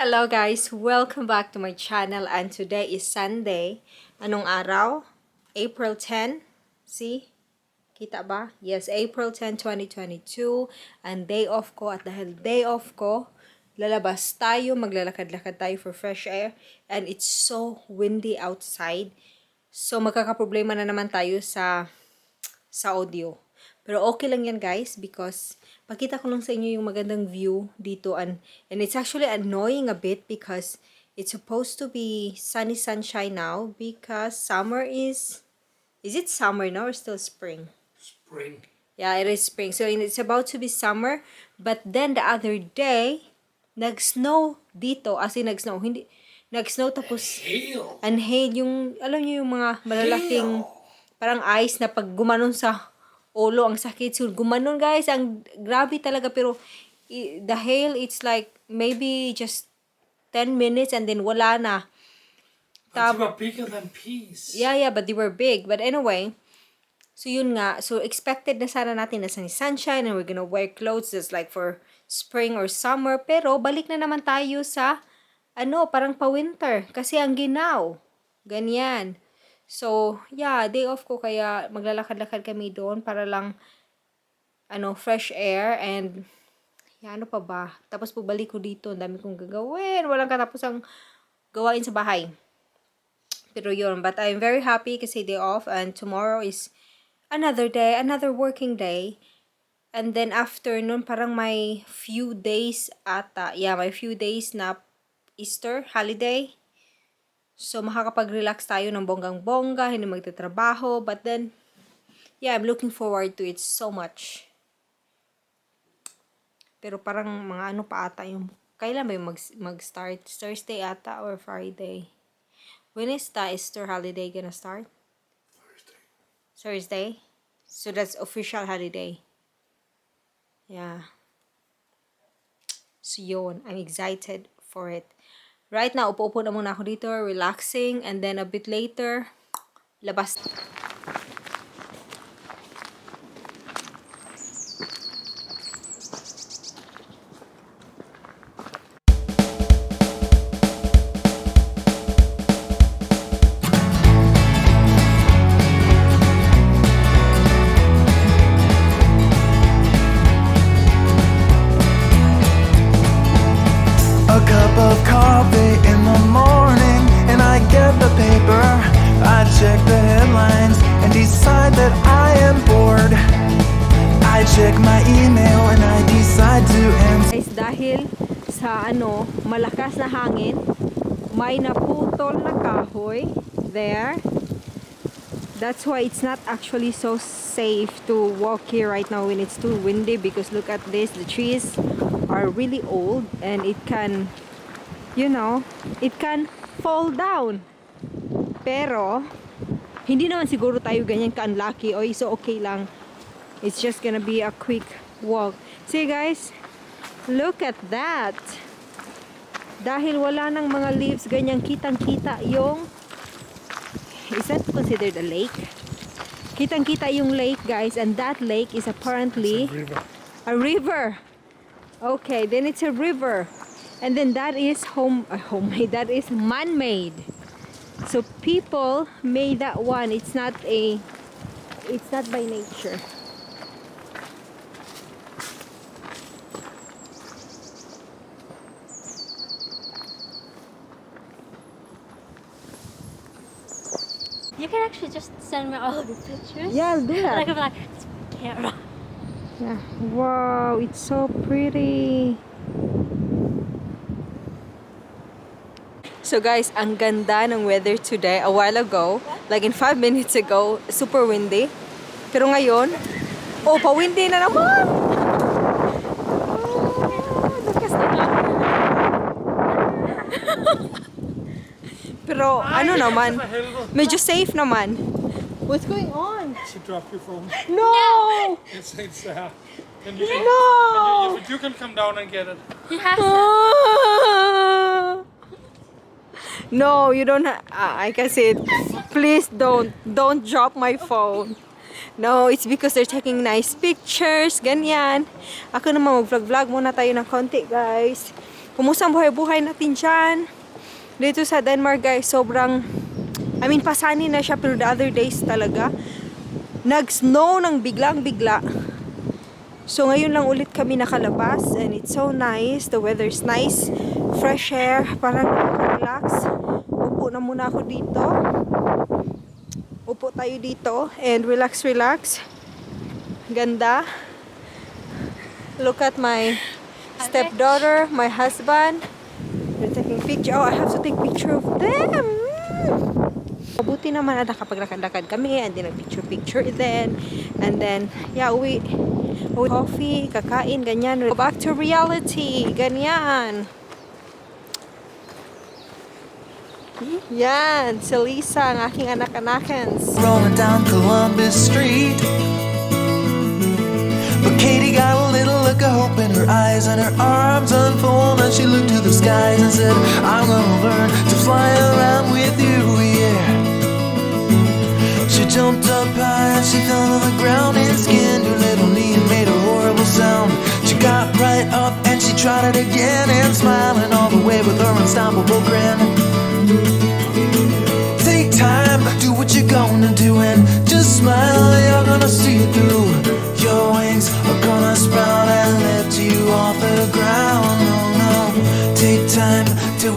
Hello guys! Welcome back to my channel and today is Sunday. Anong araw? April 10. See? Kita ba? Yes, April 10, 2022. And day off ko at dahil day off ko, lalabas tayo, maglalakad-lakad tayo for fresh air. And it's so windy outside. So magkakaproblema na naman tayo sa audio. Pero okay lang yan guys because pakita ko lang sa inyo yung magandang view dito and it's actually annoying a bit because it's supposed to be sunny sunshine now because summer is it summer now or still spring? Spring. Yeah, it is spring. So it's about to be summer but then the other day nag-snow dito as in nag-snow hindi nag-snow tapos Hail. and hail yung alam niyo yung mga malalaking parang ice na pag gumanon sa ulo ang sakit. So gumanon guys, ang grabe talaga pero the hail it's like maybe just 10 minutes and then wala na. But they were bigger than peas. Yeah, but they were big. But anyway, so yun nga. So expected na sana natin na sunshine and we're gonna wear clothes just like for spring or summer. Pero balik na naman tayo sa parang pa-winter. Kasi ang ginaw. Ganyan. So, yeah, day off ko kaya maglalakad-lakad kami doon para lang fresh air and ano pa ba? Tapos pagbalik ko dito, ang dami kong gagawin. Walang katapusang gawain sa bahay. Pero yun, but I'm very happy kasi day off and tomorrow is another day, another working day. And then after nun, parang may few days ata. Yeah, may few days na Easter holiday. So, makakapag-relax tayo ng bonggang-bongga, hindi magtatrabaho. But then, yeah, I'm looking forward to it so much. Pero parang mga pa ata yung, kailan ba yung mag-start? Thursday ata or Friday? When is the Easter holiday gonna start? Thursday? So, that's official holiday. Yeah. So, yun. I'm excited for it. Right now, upo-upo na muna ako dito, relaxing, and then a bit later, labas. A cup of coffee in the morning and I get the paper. I check the headlines and decide that I am bored. I check my email and I decide to answer. Guys, dahil sa malakas na hangin, may naputol na kahoy there. That's why it's not actually so safe to walk here right now when it's too windy because look at this, the trees are really old and it can it can fall down. Pero hindi naman siguro tayo ganyan ka-unlucky so okay lang. It's just gonna be a quick walk. See guys, look at that. Dahil wala nang mga leaves, ganyan kitang-kita yung, is that considered a lake? Kitang-kita yung lake guys, and that lake is apparently a river. Okay, then it's a river. And then that is homemade, that is man-made. So people made that one. It's not by nature. You can actually just send me all the pictures. Yeah, I'll do And I that. can be like, camera. Yeah. Wow, it's so pretty. So guys, ang ganda ng weather today. A while ago, like in 5 minutes ago, super windy. Pero ngayon, pa-windy na naman! Lakas na naman. Pero naman, medyo safe naman. What's going on? She dropped your phone. No! It's can No! you can come down and get it. He has No, you don't. I can see it. Please don't drop my phone. No, it's because they're taking nice pictures. Ganyan. Ako naman mag-vlog muna tayo ng konti, guys. Kumusta ang buhay-buhay natin dyan? Dito sa Denmark guys, sobrang, pasani na siya, pero the other days talaga, nag-snow ng biglang-bigla. So ngayon lang ulit kami nakalabas and it's so nice. The weather's nice, fresh air, parang nakaka-relax. Upo na muna ako dito. Upo tayo dito and relax. Ganda. Look at my stepdaughter, my husband. They're taking picture. Oh, I have to take picture of them. Mabuti naman na nakapaglakad-lakad kami and then picture then. And then, yeah, uwi coffee, kakain, ganyan. Go back to reality. Ganyan. Yan, si Lisa, ang aking anak-anakens. Rolling down Columbus Street. But Katie got a little look of hope in her eyes, and her arms unfold, and she looked to the skies and said, I'm gonna learn to fly around with you, yeah. She jumped up high and she fell to the ground and skinned her little knee and made a horrible sound. She got right up and she tried it again, and smiling all the way with her unstoppable grin.